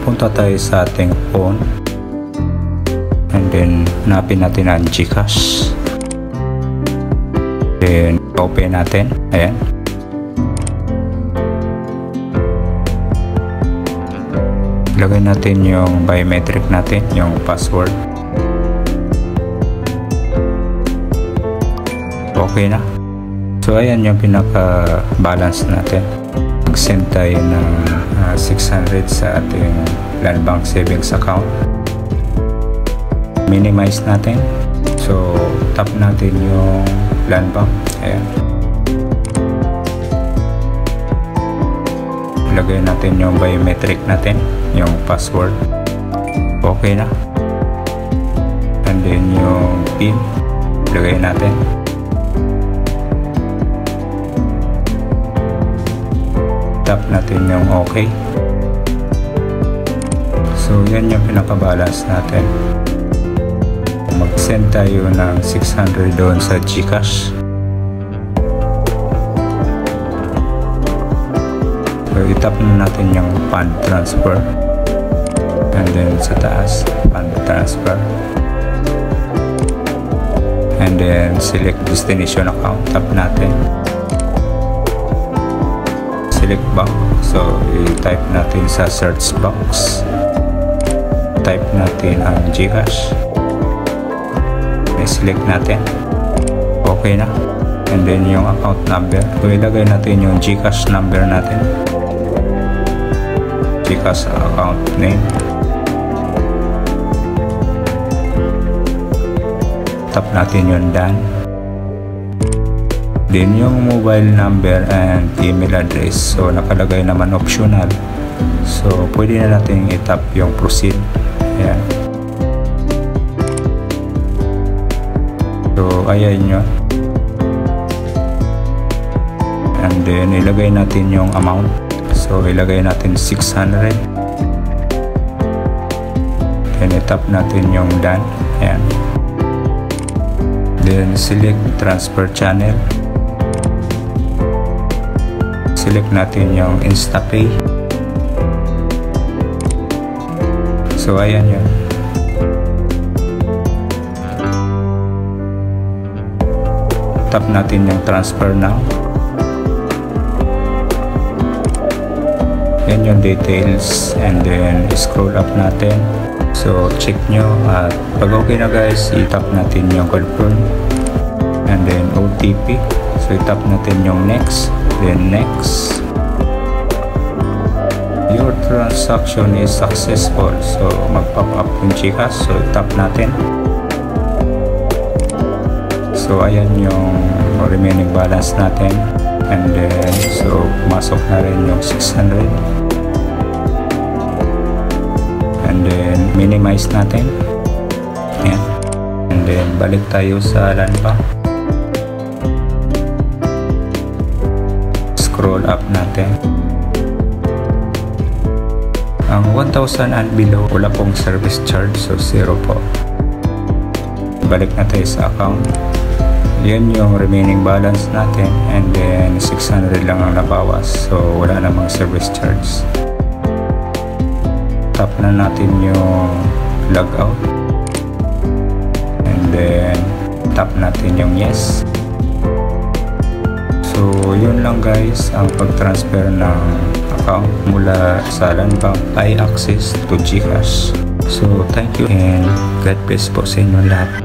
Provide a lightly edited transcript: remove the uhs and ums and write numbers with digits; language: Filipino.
punta tayo sa ating phone and then hanapin natin ang GCash, then open natin. Ayan, lagay natin yung biometric natin, yung password. Okay na. So ayan yung pinaka balance natin. Mag-send tayo ng 600 sa ating Land Bank savings account. Minimize natin. So tap natin yung Land Bank. Ayan, lagay natin yung biometric natin, yung password. Okay na. And then yung PIN lagay natin. Tap natin yung okay. So yan yung pinaka-balance natin. Mag-send tayo ng 600 doon sa GCash. So itap na natin yung fund transfer. And then sa taas, fund transfer. And then select destination account. Tap natin. Select bank. So i-type natin sa search box. Type natin ang GCash. I-select natin. Okay na. And then yung account number. So ilagay natin yung GCash number natin. GCash account name. Tap natin yung done. Then yung mobile number and email address, so nakalagay naman optional. So pwede na natin i-tap yung proceed. Ayan. So ayan yun. And then ilagay natin yung amount. So ilagay natin 600. Then i-tap natin yung done. Ayan. Then select transfer channel. Select natin yung InstaPay. So ayan yun. Tap natin yung transfer now. Yan yung details, and then scroll up natin. So check nyo at pag okay na guys, i-tap natin yung confirm and then OTP. So i-tap natin yung next, then next. Your transaction is successful. So mag-pop up yung GCash. So tap natin. So ayan yung remaining balance natin. And then so pumasok na rin yung 600. And then minimize natin. Ayan. And then balik tayo sa Land Bank. Scroll up natin. Ang 1,000 and below, wala pong service charge, so 0 po. Balik na tayo sa account. Yan yung remaining balance natin, and then 600 lang ang nabawas, so wala namang service charge. Tap na natin yung logout, and then tap natin yung yes. So yun lang guys ang pag-transfer ng account mula sa Land Bank iAccess to GCash. So thank you and God bless po sa inyo lahat.